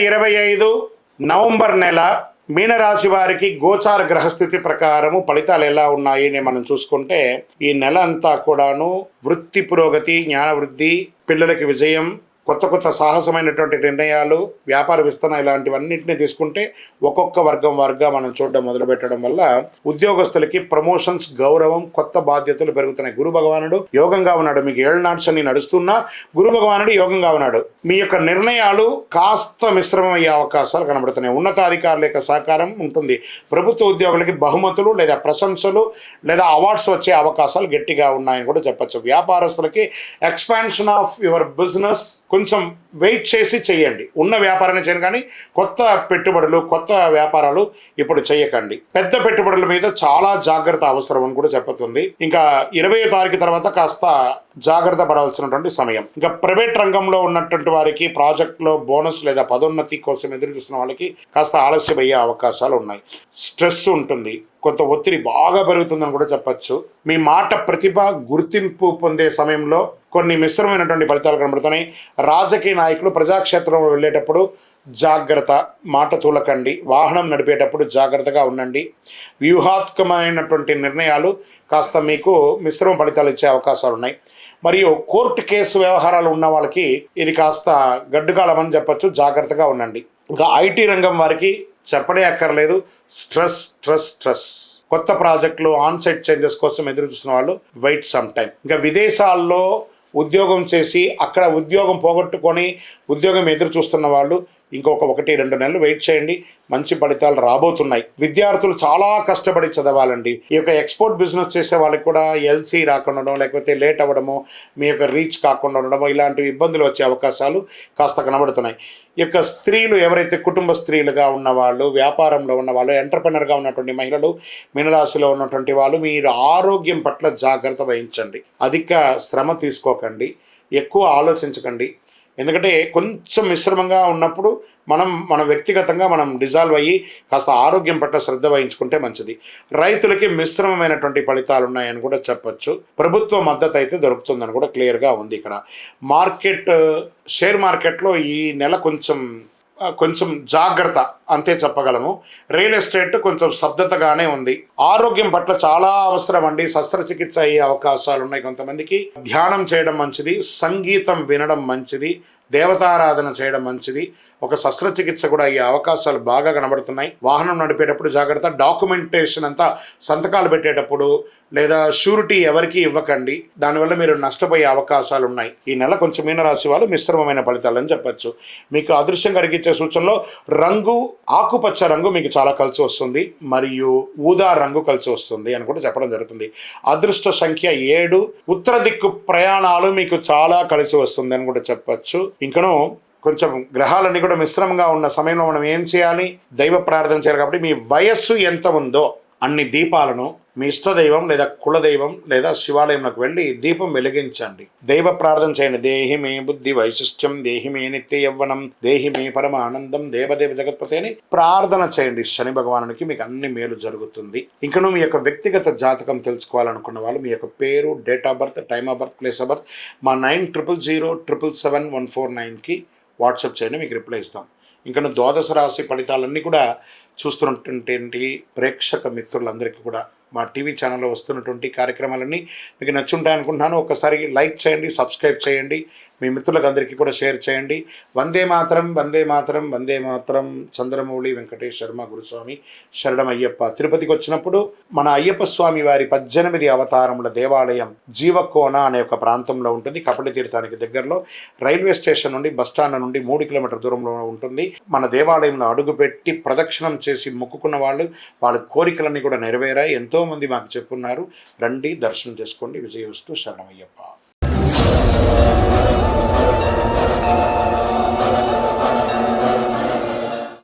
2025 November నెల మీనరాశి వారికి గోచార గ్రహస్థితి ప్రకారము ఫలితాలు ఎలా ఉన్నాయని మనం చూసుకుంటే, ఈ నెల అంతా కూడాను వృత్తి పురోగతి, జ్ఞాన వృద్ధి, పిల్లలకి విజయం, కొత్త కొత్త సాహసమైనటువంటి నిర్ణయాలు, వ్యాపార విస్తరణ, ఇలాంటివన్నింటినీ తీసుకుంటే ఒక్కొక్క వర్గం మనం చూడడం మొదలు పెట్టడం వల్ల ఉద్యోగస్తులకి ప్రమోషన్స్, గౌరవం, కొత్త బాధ్యతలు పెరుగుతున్నాయి. గురు భగవానుడు యోగంగా ఉన్నాడు. మీకు ఏళ్ళనాడు శని నడుస్తున్నా గురు భగవానుడు యోగంగా ఉన్నాడు. మీ యొక్క నిర్ణయాలు కాస్త మిశ్రమం అయ్యే అవకాశాలు కనబడుతున్నాయి. ఉన్నతాధికారుల యొక్క సహకారం ఉంటుంది. ప్రభుత్వ ఉద్యోగులకి బహుమతులు లేదా ప్రశంసలు లేదా అవార్డ్స్ వచ్చే అవకాశాలు గట్టిగా ఉన్నాయని కూడా చెప్పచ్చు. వ్యాపారస్తులకి ఎక్స్పాన్షన్ ఆఫ్ యువర్ బిజినెస్ కొంచెం వెయిట్ చేసి చేయండి. ఉన్న వ్యాపారాన్ని చేయండి, కానీ కొత్త పెట్టుబడులు, కొత్త వ్యాపారాలు ఇప్పుడు చేయకండి. పెద్ద పెట్టుబడుల మీద చాలా జాగ్రత్త అవసరం అని కూడా చెప్పుతుంది. ఇంకా 20వ తారీఖు తర్వాత కాస్త జాగ్రత్త పడాల్సినటువంటి సమయం. ఇంకా ప్రైవేట్ రంగంలో ఉన్నటువంటి వారికి ప్రాజెక్టులో బోనస్ లేదా పదోన్నతి కోసం ఎదురు చూస్తున్న వాళ్ళకి కాస్త ఆలస్యం అయ్యే అవకాశాలు ఉన్నాయి. స్ట్రెస్ ఉంటుంది, కొంత ఒత్తిడి బాగా పెరుగుతుందని కూడా చెప్పచ్చు. మీ మాట ప్రతిభ గుర్తింపు పొందే సమయంలో కొన్ని మిశ్రమైనటువంటి ఫలితాలు కనబడుతున్నాయి. రాజకీయ నాయకులు ప్రజాక్షేత్రంలో వెళ్ళేటప్పుడు జాగ్రత్త, మాట తూలకండి. వాహనం నడిపేటప్పుడు జాగ్రత్తగా ఉండండి. వ్యూహాత్మకమైనటువంటి నిర్ణయాలు కాస్త మీకు మిశ్రమ ఫలితాలు ఇచ్చే అవకాశాలు ఉన్నాయి. మరియు కోర్టు కేసు వ్యవహారాలు ఉన్న వాళ్ళకి ఇది కాస్త గడ్డుకాలం అని చెప్పచ్చు. జాగ్రత్తగా ఉండండి. ఇంకా ఐటీ రంగం వారికి చెప్పడే అక్కర్లేదు. స్ట్రెస్. కొత్త ప్రాజెక్టులు, ఆన్సైట్ చేంజెస్ కోసం ఎదురు చూస్తున్న వాళ్ళు వెయిట్ సమ్ టైం. ఇంకా విదేశాల్లో ఉద్యోగం చేసి అక్కడ ఉద్యోగం పోగొట్టుకొని ఉద్యోగం ఎదురు చూస్తున్న వాళ్ళు ఇంకొక 1-2 నెలలు వెయిట్ చేయండి. మంచి ఫలితాలు రాబోతున్నాయి. విద్యార్థులు చాలా కష్టపడి చదవాలండి. ఈ యొక్క ఎక్స్పోర్ట్ బిజినెస్ చేసే వాళ్ళకి కూడా ఎల్సీ రాకుండా ఉండడం, లేకపోతే లేట్ అవ్వడము, మీ యొక్క రీచ్ కాకుండా ఉండడము, ఇలాంటి ఇబ్బందులు వచ్చే అవకాశాలు కాస్త కనబడుతున్నాయి. ఈ యొక్క స్త్రీలు ఎవరైతే కుటుంబ స్త్రీలుగా ఉన్నవాళ్ళు, వ్యాపారంలో ఉన్నవాళ్ళు, ఎంటర్ప్రెనర్గా ఉన్నటువంటి మహిళలు, మీనరాశిలో ఉన్నటువంటి వాళ్ళు మీరు ఆరోగ్యం పట్ల జాగ్రత్త వహించండి. అధిక శ్రమ తీసుకోకండి, ఎక్కువ ఆలోచించకండి. ఎందుకంటే కొంచెం మిశ్రమంగా ఉన్నప్పుడు మన వ్యక్తిగతంగా డిజాల్వ్ అయ్యి కాస్త ఆరోగ్యం పట్ల శ్రద్ధ వహించుకుంటే మంచిది. రైతులకి మిశ్రమమైనటువంటి ఫలితాలు ఉన్నాయని కూడా చెప్పచ్చు. ప్రభుత్వ మద్దతు అయితే దొరుకుతుందని కూడా క్లియర్గా ఉంది. ఇక్కడ షేర్ మార్కెట్లో ఈ నెల కొంచెం జాగ్రత్త అంతే చెప్పగలము. రియల్ ఎస్టేట్ కొంచెం స్తబ్దతగానే ఉంది. ఆరోగ్యం పట్ల చాలా అవసరం అండి. శస్త్రచికిత్స అయ్యే అవకాశాలు ఉన్నాయి. కొంతమందికి ధ్యానం చేయడం మంచిది, సంగీతం వినడం మంచిది, దేవతారాధన చేయడం మంచిది. ఒక శస్త్రచికిత్స కూడా అయ్యే అవకాశాలు బాగా కనబడుతున్నాయి. వాహనం నడిపేటప్పుడు జాగ్రత్త. డాక్యుమెంటేషన్ అంతా సంతకాలు పెట్టేటప్పుడు లేదా షూరిటీ ఎవరికి ఇవ్వకండి. దానివల్ల మీరు నష్టపోయే అవకాశాలు ఉన్నాయి. ఈ నెల కొంచెం మీనరాశి వాళ్ళు మిశ్రమమైన ఫలితాలు అని చెప్పచ్చు. మీకు అదృశ్యం కలిగించే సూచనలో రంగు ఆకుపచ్చ రంగు మీకు చాలా కలిసి వస్తుంది, మరియు ఊదా రంగు కలిసి వస్తుంది అని కూడా చెప్పడం జరుగుతుంది. అదృష్ట సంఖ్య 7. ఉత్తర దిక్కు ప్రయాణాలు మీకు చాలా కలిసి వస్తుంది అని కూడా చెప్పచ్చు. ఇంకను కొంచెం గ్రహాలన్నీ కూడా మిశ్రమంగా ఉన్న సమయంలో మనం ఏం చేయాలి? దైవ ప్రార్థన చేయాలి. కాబట్టి మీ వయస్సు ఎంత ఉందో అన్ని దీపాలను మీ ఇష్టదైవం లేదా కులదైవం లేదా శివాలయంలోకి వెళ్ళి దీపం వెలిగించండి. దైవ ప్రార్థన చేయండి. దేహి మే బుద్ధి వైశిష్ట్యం, దేహి మే నిత్య యవ్వనం, దేహి మే పరమ ఆనందం, దేవదేవ జగత్పతి అని ప్రార్థన చేయండి. శని భగవానునికి మీకు అన్ని మేలు జరుగుతుంది. ఇంకను మీ యొక్క వ్యక్తిగత జాతకం తెలుసుకోవాలనుకున్న వాళ్ళు మీ యొక్క పేరు, date of birth, time of birth, place of birth మా 9000077149కి వాట్సాప్ చేయండి. మీకు రిప్లై ఇస్తాం. ఇంకా ద్వాదశ రాశి ఫలితాలన్నీ కూడా చూస్తున్నటువంటి ప్రేక్షక మిత్రులందరికీ కూడా మా టీవీ ఛానల్లో వస్తున్నటువంటి కార్యక్రమాలన్నీ మీకు నచ్చుంటాయి అనుకుంటున్నాను. ఒకసారి లైక్ చేయండి, సబ్స్క్రైబ్ చేయండి, మీ మిత్రులకు అందరికీ కూడా షేర్ చేయండి. వందే మాతరం, వందే మాతరం, వందే మాతరం. చంద్రమౌళి వెంకటేష్ శర్మ గురుస్వామి శరణం అయ్యప్ప. తిరుపతికి వచ్చినప్పుడు మన అయ్యప్ప స్వామి వారి 18 అవతారముల దేవాలయం జీవకోన అనే ఒక ప్రాంతంలో ఉంటుంది. కపిల తీర్థానికి దగ్గరలో రైల్వే స్టేషన్ నుండి బస్టాండ్ నుండి 3 కిలోమీటర్ల దూరంలో ఉంటుంది. మన దేవాలయంలో అడుగుపెట్టి ప్రదక్షిణం చేసి మొక్కుకున్న వాళ్ళ కోరికలన్నీ కూడా నెరవేరాయి. ఎంతోమంది మాకు చెప్పున్నారు. రండి, దర్శనం చేసుకోండి. విజయవస్తు. శరణమయ్యప్ప.